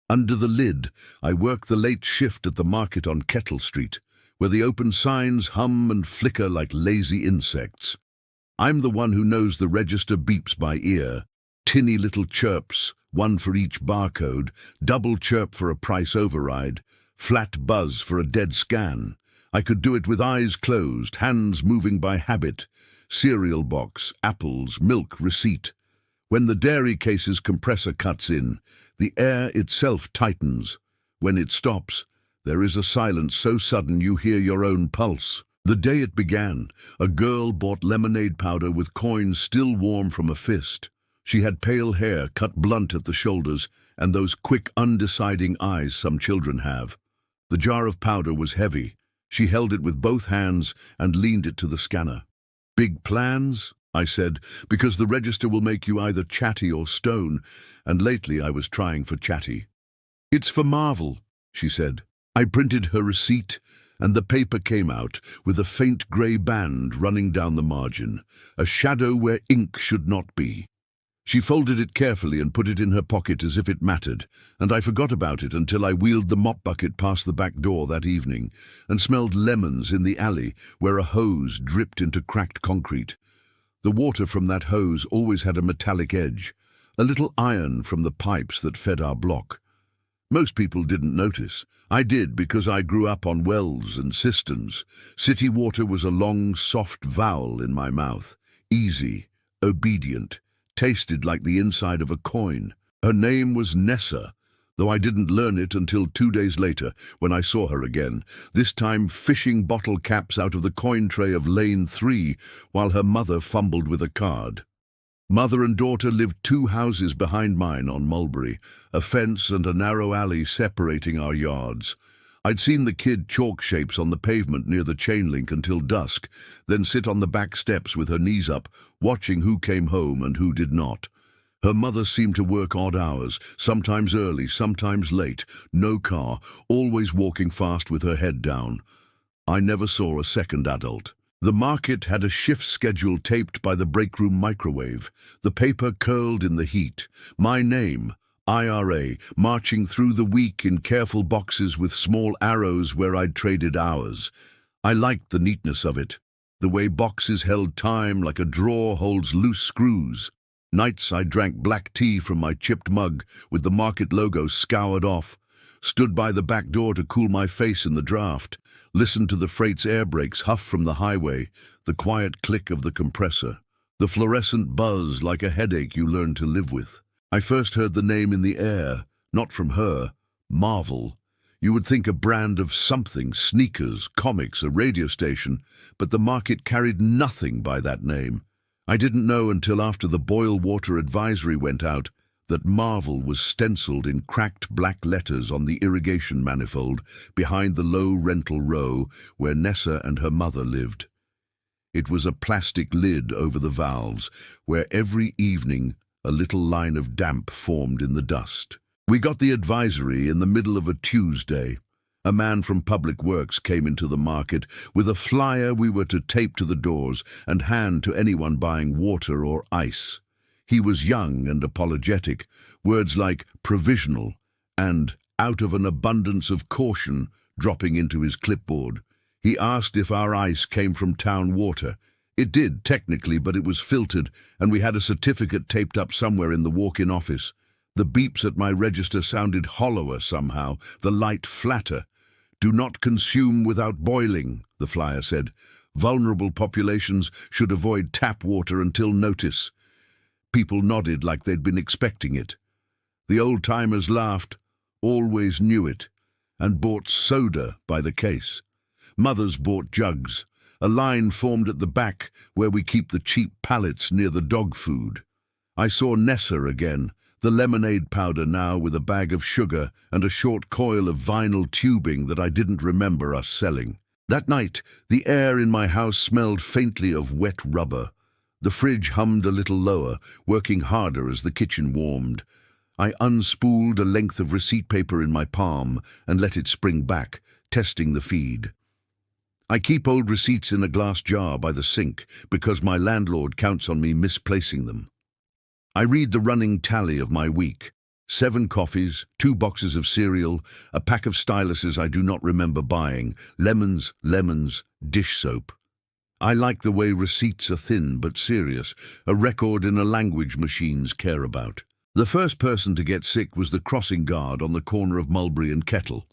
Under the lid, I work the late shift at the market on Kettle Street, where the open signs hum and flicker like lazy insects. I'm the one who knows the register beeps by ear. Tinny little chirps, one for each barcode, double chirp for a price override, flat buzz for a dead scan. I could do it with eyes closed, hands moving by habit. Cereal box, apples, milk, receipt. When the dairy case's compressor cuts in, the air itself tightens. When it stops, there is a silence so sudden you hear your own pulse. The day it began, a girl bought lemonade powder with coins still warm from a fist. She had pale hair cut blunt at the shoulders and those quick, undeciding eyes some children have. The jar of powder was heavy. She held it with both hands and leaned it to the scanner. "Big plans?" I said, "because the register will make you either chatty or stone, and lately I was trying for chatty." "It's for MARVELL," she said. I printed her receipt, and the paper came out with a faint grey band running down the margin, a shadow where ink should not be. She folded it carefully and put it in her pocket as if it mattered, and I forgot about it until I wheeled the mop bucket past the back door that evening and smelled lemons in the alley where a hose dripped into cracked concrete. The water from that hose always had a metallic edge, a little iron from the pipes that fed our block. Most people didn't notice. I did because I grew up on wells and cisterns. City water was a long, soft vowel in my mouth. Easy, obedient, tasted like the inside of a coin. Her name was Nessa, though I didn't learn it until 2 days later when I saw her again, this time fishing bottle caps out of the coin tray of Lane 3 while her mother fumbled with a card. Mother and daughter lived 2 houses behind mine on Mulberry, a fence and a narrow alley separating our yards. I'd seen the kid chalk shapes on the pavement near the chain link until dusk, then sit on the back steps with her knees up, watching who came home and who did not. Her mother seemed to work odd hours, sometimes early, sometimes late, no car, always walking fast with her head down. I never saw a second adult. The market had a shift schedule taped by the break room microwave. The paper curled in the heat. My name, IRA, marching through the week in careful boxes with small arrows where I'd traded hours. I liked the neatness of it, the way boxes held time like a drawer holds loose screws. Nights I drank black tea from my chipped mug with the market logo scoured off, stood by the back door to cool my face in the draft, listened to the freight's air brakes huff from the highway, the quiet click of the compressor, the fluorescent buzz like a headache you learn to live with. I first heard the name in the air, not from her, MARVELL. You would think a brand of something, sneakers, comics, a radio station, but the market carried nothing by that name. I didn't know until after the boil water advisory went out that MARVELL was stenciled in cracked black letters on the irrigation manifold behind the low rental row where Nessa and her mother lived. It was a plastic lid over the valves where every evening a little line of damp formed in the dust. We got the advisory in the middle of a Tuesday. A man from Public Works came into the market with a flyer we were to tape to the doors and hand to anyone buying water or ice. He was young and apologetic, words like provisional and out of an abundance of caution dropping into his clipboard. He asked if our ice came from town water. It did, technically, but it was filtered, and we had a certificate taped up somewhere in the walk-in office. The beeps at my register sounded hollower somehow, the light flatter. "Do not consume without boiling," the flyer said. "Vulnerable populations should avoid tap water until notice." People nodded like they'd been expecting it. The old-timers laughed, always knew it, and bought soda by the case. Mothers bought jugs. A line formed at the back where we keep the cheap pallets near the dog food. I saw Nessa again, the lemonade powder now with a bag of sugar and a short coil of vinyl tubing that I didn't remember us selling. That night, the air in my house smelled faintly of wet rubber. The fridge hummed a little lower, working harder as the kitchen warmed. I unspooled a length of receipt paper in my palm and let it spring back, testing the feed. I keep old receipts in a glass jar by the sink because my landlord counts on me misplacing them. I read the running tally of my week. 7 coffees, 2 boxes of cereal, a pack of styluses I do not remember buying, lemons, dish soap. I like the way receipts are thin but serious, a record in a language machines care about. The first person to get sick was the crossing guard on the corner of Mulberry and Kettle.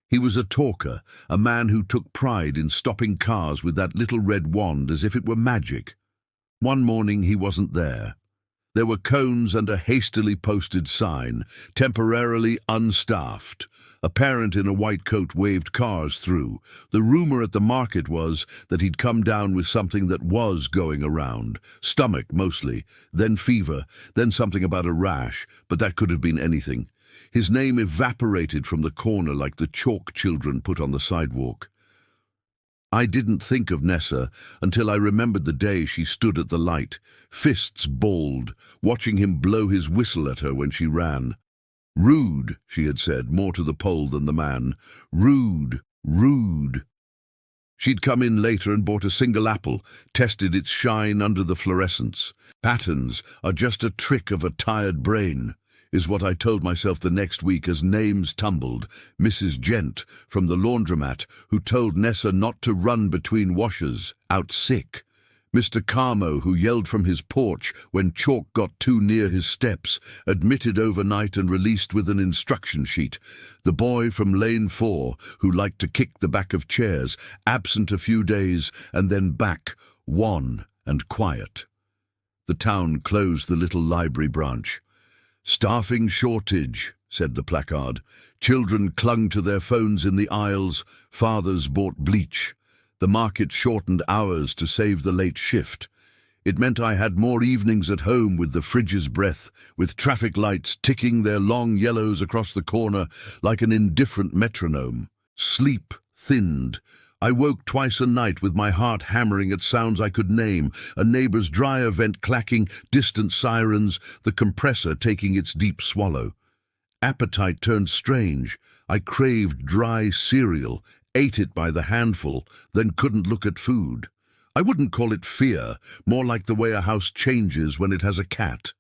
He was a talker, a man who took pride in stopping cars with that little red wand as if it were magic. One morning he wasn't there. There were cones and a hastily posted sign, temporarily unstaffed. A parent in a white coat waved cars through. The rumor at the market was that he'd come down with something that was going around. Stomach, mostly, then fever, then something about a rash, but that could have been anything. His name evaporated from the corner like the chalk children put on the sidewalk. I didn't think of Nessa until I remembered the day she stood at the light, fists balled, watching him blow his whistle at her when she ran. "Rude," she had said, more to the pole than the man. "Rude, rude." She'd come in later and bought a single apple, tested its shine under the fluorescence. Patterns are just a trick of a tired brain, is what I told myself the next week as names tumbled. Mrs. Gent from the laundromat, who told Nessa not to run between washers, out sick. Mr. Carmo, who yelled from his porch when chalk got too near his steps, admitted overnight and released with an instruction sheet. The boy from Lane 4, who liked to kick the back of chairs, absent a few days and then back, wan and quiet. The town closed the little library branch. "Staffing shortage," said the placard. Children clung to their phones in the aisles. Fathers bought bleach. The market shortened hours to save the late shift. It meant I had more evenings at home with the fridge's breath, with traffic lights ticking their long yellows across the corner like an indifferent metronome. Sleep thinned. I woke twice a night with my heart hammering at sounds I could name, a neighbor's dryer vent clacking, distant sirens, the compressor taking its deep swallow. Appetite turned strange. I craved dry cereal, ate it by the handful, then couldn't look at food. I wouldn't call it fear, more like the way a house changes when it has a cat.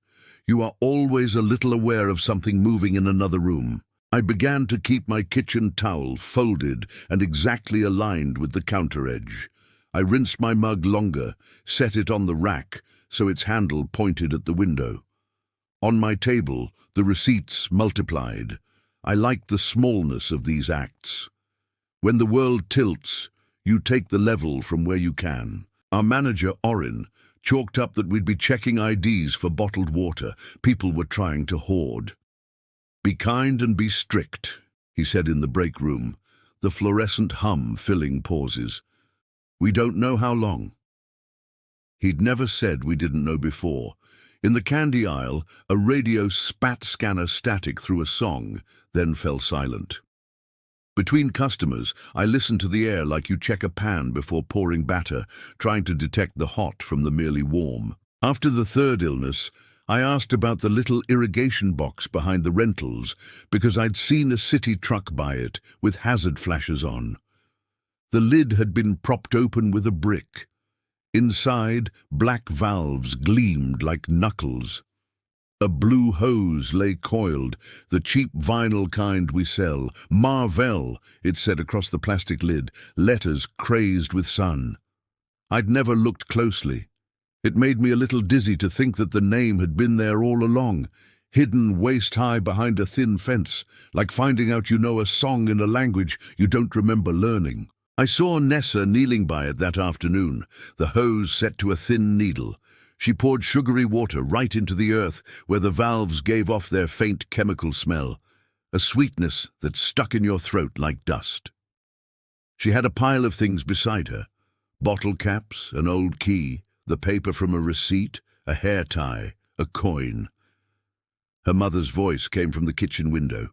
You are always a little aware of something moving in another room. I began to keep my kitchen towel folded and exactly aligned with the counter edge. I rinsed my mug longer, set it on the rack so its handle pointed at the window. On my table, the receipts multiplied. I liked the smallness of these acts. When the world tilts, you take the level from where you can. Our manager, Orin, chalked up that we'd be checking IDs for bottled water. People were trying to hoard. "Be kind and be strict," he said in the break room, the fluorescent hum filling pauses. "We don't know how long." He'd never said we didn't know before. In the candy aisle, a radio spat scanner static through a song, then fell silent. Between customers, I listened to the air like you check a pan before pouring batter, trying to detect the hot from the merely warm. After the third illness, I asked about the little irrigation box behind the rentals because I'd seen a city truck by it with hazard flashes on. The lid had been propped open with a brick. Inside, black valves gleamed like knuckles. A blue hose lay coiled, the cheap vinyl kind we sell. MARVELL, it said across the plastic lid, letters crazed with sun. I'd never looked closely. It made me a little dizzy to think that the name had been there all along, hidden waist-high behind a thin fence, like finding out you know a song in a language you don't remember learning. I saw Nessa kneeling by it that afternoon, the hose set to a thin needle. She poured sugary water right into the earth where the valves gave off their faint chemical smell, a sweetness that stuck in your throat like dust. She had a pile of things beside her, bottle caps, an old key, the paper from a receipt, a hair tie, a coin. Her mother's voice came from the kitchen window,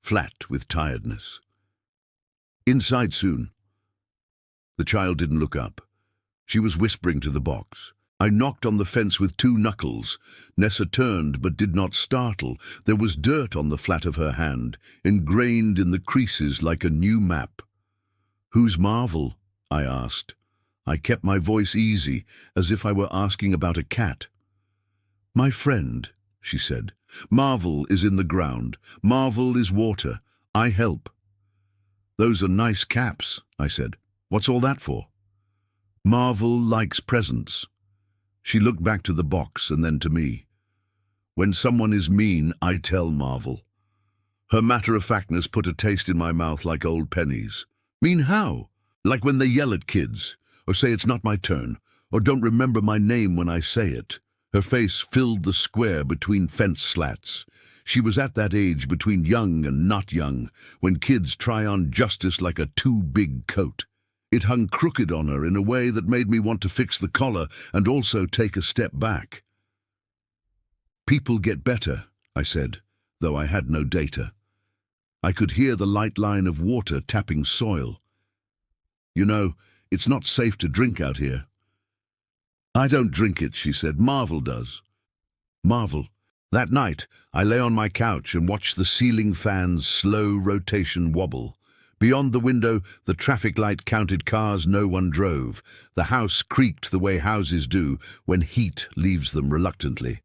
flat with tiredness. "Inside soon." The child didn't look up. She was whispering to the box. I knocked on the fence with 2 knuckles. Nessa turned but did not startle. There was dirt on the flat of her hand, ingrained in the creases like a new map. "Who's Marvel?" I asked. I kept my voice easy, as if I were asking about a cat. "My friend," she said. Marvel is in the ground. Marvel is water. I help. Those are nice caps, I said. What's all that for? Marvel likes presents. She looked back to the box and then to me. When someone is mean, I tell Marvel. Her matter-of-factness put a taste in my mouth like old pennies. Mean how? Like when they yell at kids, or say it's not my turn, or don't remember my name when I say it. Her face filled the square between fence slats. She was at that age between young and not young, when kids try on justice like a too-big coat. It hung crooked on her in a way that made me want to fix the collar and also take a step back. People get better, I said, though I had no data. I could hear the light line of water tapping soil. You know, it's not safe to drink out here. I don't drink it, she said. Marvel does. Marvel. That night, I lay on my couch and watched the ceiling fan's slow rotation wobble. Beyond the window, the traffic light counted cars no one drove. The house creaked the way houses do when heat leaves them reluctantly.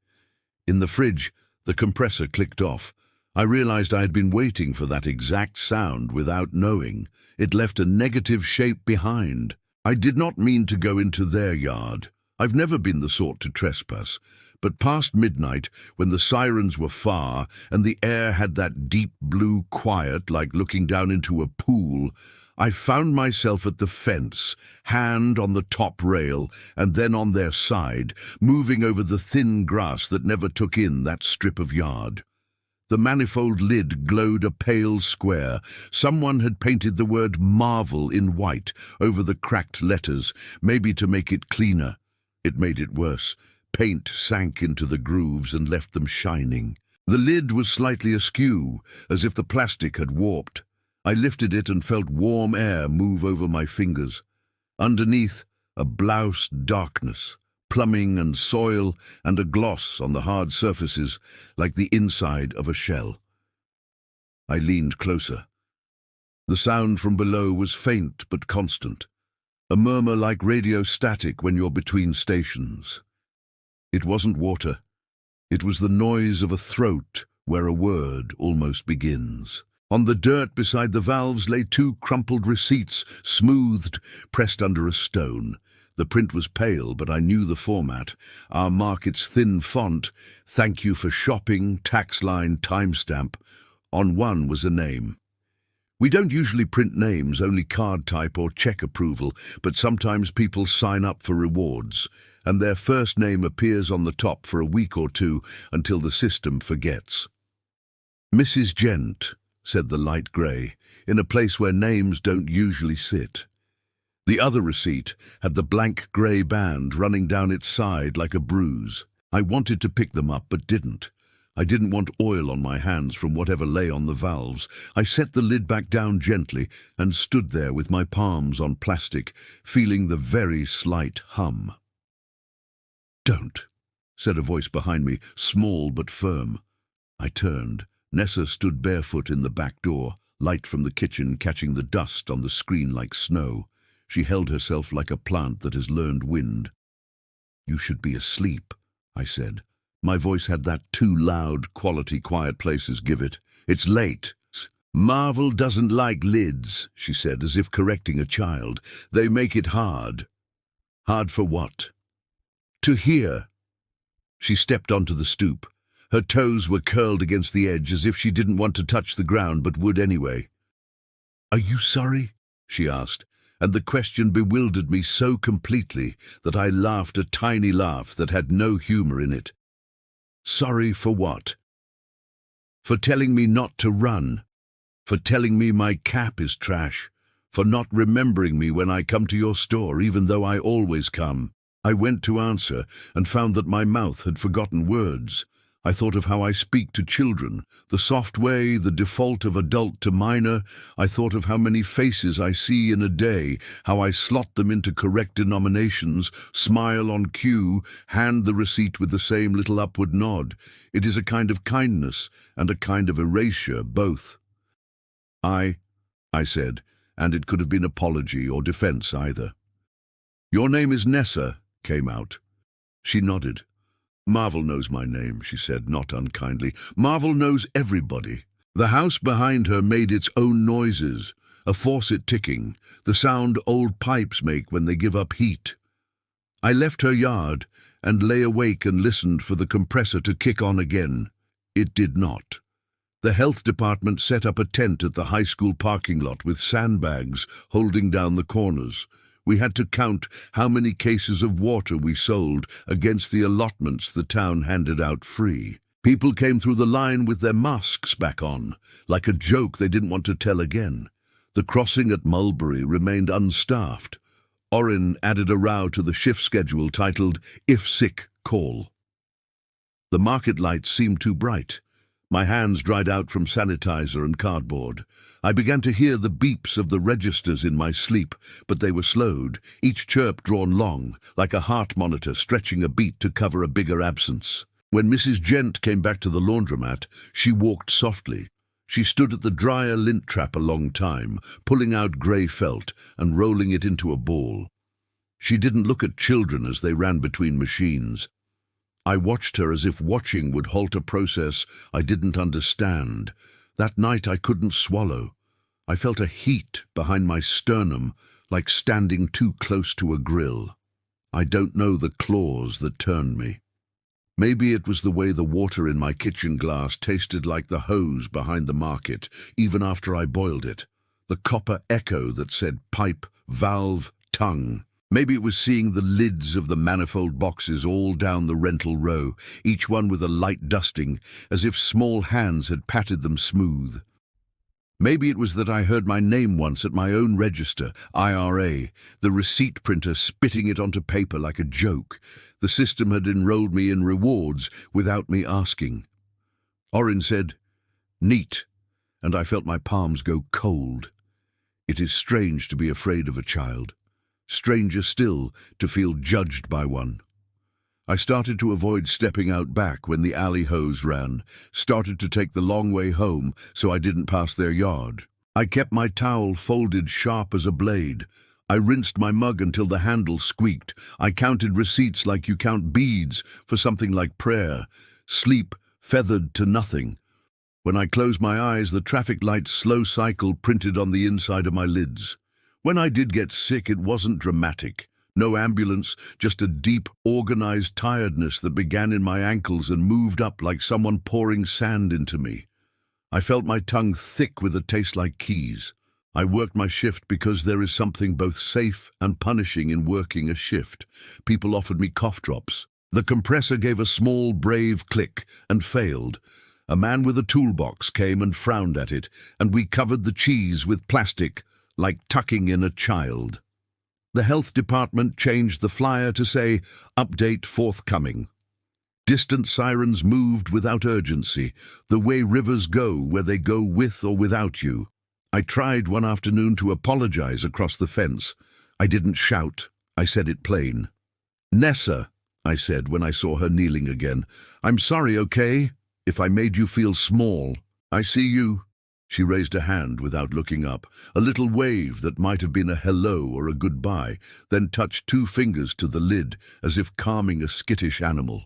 In the fridge, the compressor clicked off. I realized I had been waiting for that exact sound without knowing. It left a negative shape behind. I did not mean to go into their yard. I've never been the sort to trespass. But past midnight, when the sirens were far and the air had that deep blue quiet like looking down into a pool, I found myself at the fence, hand on the top rail and then on their side, moving over the thin grass that never took in that strip of yard. The manifold lid glowed a pale square. Someone had painted the word MARVELL in white over the cracked letters, maybe to make it cleaner. It made it worse. Paint sank into the grooves and left them shining. The lid was slightly askew, as if the plastic had warped. I lifted it and felt warm air move over my fingers. Underneath, a bloused darkness, plumbing and soil and a gloss on the hard surfaces, like the inside of a shell. I leaned closer. The sound from below was faint but constant, a murmur like radio static when you're between stations. It wasn't water. It was the noise of a throat where a word almost begins. On the dirt beside the valves lay 2 crumpled receipts, smoothed, pressed under a stone. The print was pale, but I knew the format. Our market's thin font, "Thank you for shopping, tax line, timestamp." On one was a name. We don't usually print names, only card type or check approval, but sometimes people sign up for rewards, and their first name appears on the top for a week or two until the system forgets. "Mrs. Gent," said the light grey, in a place where names don't usually sit. The other receipt had the blank grey band running down its side like a bruise. I wanted to pick them up, but didn't. I didn't want oil on my hands from whatever lay on the valves. I set the lid back down gently and stood there with my palms on plastic, feeling the very slight hum. "Don't," said a voice behind me, small but firm. I turned. Nessa stood barefoot in the back door, light from the kitchen catching the dust on the screen like snow. She held herself like a plant that has learned wind. "You should be asleep," I said. My voice had that too loud quality quiet places give it. "It's late." "Marvel doesn't like lids," she said, as if correcting a child. "They make it hard." "Hard for what?" "To hear." She stepped onto the stoop. Her toes were curled against the edge as if she didn't want to touch the ground but would anyway. "Are you sorry?" she asked, and the question bewildered me so completely that I laughed a tiny laugh that had no humor in it. "Sorry for what?" "For telling me not to run. For telling me my cap is trash. For not remembering me when I come to your store, even though I always come." I went to answer and found that my mouth had forgotten words. I thought of how I speak to children, the soft way, the default of adult to minor. I thought of how many faces I see in a day, how I slot them into correct denominations, smile on cue, hand the receipt with the same little upward nod. It is a kind of kindness and a kind of erasure, both. I said, and it could have been apology or defense either. "Your name is Nessa," came out. She nodded. "Marvel knows my name," she said, not unkindly. "Marvel knows everybody." The house behind her made its own noises, a faucet ticking, the sound old pipes make when they give up heat. I left her yard and lay awake and listened for the compressor to kick on again. It did not. The health department set up a tent at the high school parking lot with sandbags holding down the corners. We had to count how many cases of water we sold against the allotments the town handed out free. People came through the line with their masks back on, like a joke they didn't want to tell again. The crossing at Mulberry remained unstaffed. Orrin added a row to the shift schedule titled, "If Sick, Call." The market lights seemed too bright. My hands dried out from sanitizer and cardboard. I began to hear the beeps of the registers in my sleep, but they were slowed, each chirp drawn long, like a heart monitor stretching a beat to cover a bigger absence. When Mrs. Gent came back to the laundromat, she walked softly. She stood at the dryer lint trap a long time, pulling out grey felt and rolling it into a ball. She didn't look at children as they ran between machines. I watched her as if watching would halt a process I didn't understand. That night I couldn't swallow. I felt a heat behind my sternum, like standing too close to a grill. I don't know the claws that turned me. Maybe it was the way the water in my kitchen glass tasted like the hose behind the market, even after I boiled it. The copper echo that said pipe, valve, tongue. Maybe it was seeing the lids of the manifold boxes all down the rental row, each one with a light dusting, as if small hands had patted them smooth. Maybe it was that I heard my name once at my own register, IRA, the receipt printer spitting it onto paper like a joke. The system had enrolled me in rewards without me asking. Orrin said, "Neat," and I felt my palms go cold. It is strange to be afraid of a child. Stranger still to feel judged by one. I started to avoid stepping out back when the alley hose ran, started to take the long way home so I didn't pass their yard. I kept my towel folded sharp as a blade. I rinsed my mug until the handle squeaked. I counted receipts like you count beads for something like prayer. Sleep feathered to nothing. When I closed my eyes, the traffic light's slow cycle printed on the inside of my lids. When I did get sick, it wasn't dramatic. No ambulance, just a deep, organized tiredness that began in my ankles and moved up like someone pouring sand into me. I felt my tongue thick with a taste like keys. I worked my shift because there is something both safe and punishing in working a shift. People offered me cough drops. The compressor gave a small, brave click and failed. A man with a toolbox came and frowned at it, and we covered the cheese with plastic, like tucking in a child. The health department changed the flyer to say, "Update forthcoming." Distant sirens moved without urgency, the way rivers go where they go with or without you. I tried one afternoon to apologize across the fence. I didn't shout. I said it plain. "Nessa," I said when I saw her kneeling again, "I'm sorry, okay? If I made you feel small. I see you." She raised a hand without looking up, a little wave that might have been a hello or a goodbye, then touched 2 fingers to the lid, as if calming a skittish animal.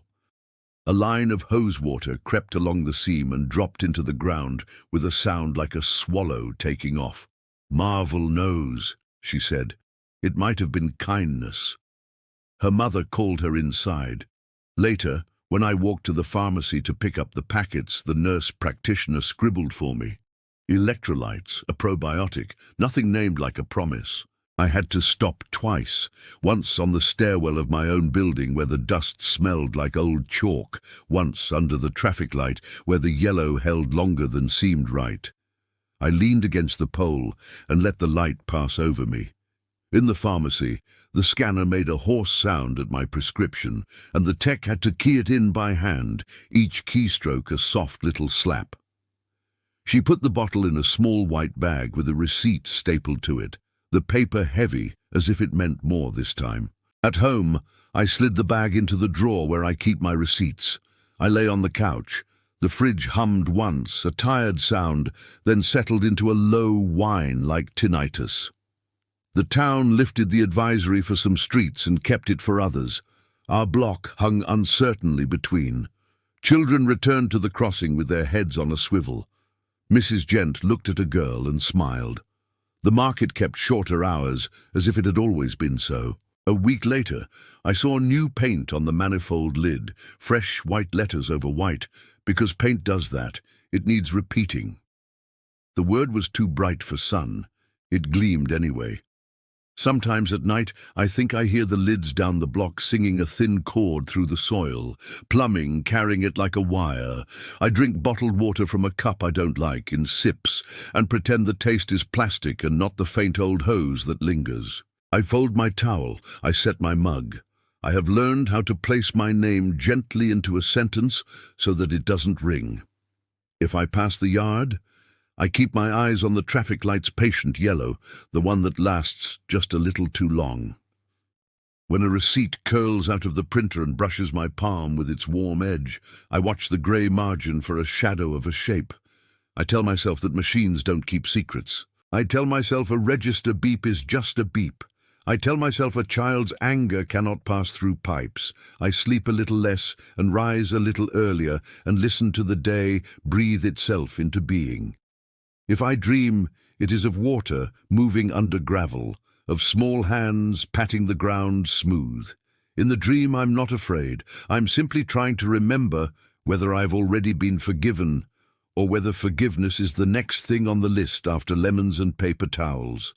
A line of hose water crept along the seam and dropped into the ground with a sound like a swallow taking off. "Marvel knows," she said. It might have been kindness. Her mother called her inside. Later, when I walked to the pharmacy to pick up the packets, the nurse practitioner scribbled for me. Electrolytes, a probiotic, nothing named like a promise. I had to stop twice, once on the stairwell of my own building where the dust smelled like old chalk, once under the traffic light where the yellow held longer than seemed right. I leaned against the pole and let the light pass over me. In the pharmacy, the scanner made a hoarse sound at my prescription, and the tech had to key it in by hand, each keystroke a soft little slap. She put the bottle in a small white bag with a receipt stapled to it, the paper heavy as if it meant more this time. At home, I slid the bag into the drawer where I keep my receipts. I lay on the couch. The fridge hummed once, a tired sound, then settled into a low whine like tinnitus. The town lifted the advisory for some streets and kept it for others. Our block hung uncertainly between. Children returned to the crossing with their heads on a swivel. Mrs. Gent looked at a girl and smiled. The market kept shorter hours, as if it had always been so. A week later, I saw new paint on the manifold lid, fresh white letters over white, because paint does that. It needs repeating. The word was too bright for sun. It gleamed anyway. Sometimes at night, I think I hear the lids down the block singing a thin chord through the soil, plumbing, carrying it like a wire. I drink bottled water from a cup I don't like, in sips, and pretend the taste is plastic and not the faint old hose that lingers. I fold my towel, I set my mug. I have learned how to place my name gently into a sentence so that it doesn't ring. If I pass the yard, I keep my eyes on the traffic light's patient yellow, the one that lasts just a little too long. When a receipt curls out of the printer and brushes my palm with its warm edge, I watch the grey margin for a shadow of a shape. I tell myself that machines don't keep secrets. I tell myself a register beep is just a beep. I tell myself a child's anger cannot pass through pipes. I sleep a little less and rise a little earlier and listen to the day breathe itself into being. If I dream, it is of water moving under gravel, of small hands patting the ground smooth. In the dream, I'm not afraid. I'm simply trying to remember whether I've already been forgiven or whether forgiveness is the next thing on the list after lemons and paper towels.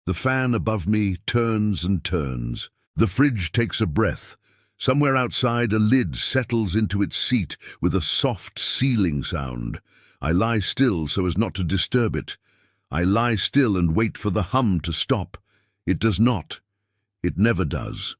The fan above me turns and turns. The fridge takes a breath. Somewhere outside, a lid settles into its seat with a soft sealing sound. I lie still so as not to disturb it. I lie still and wait for the hum to stop. It does not. It never does.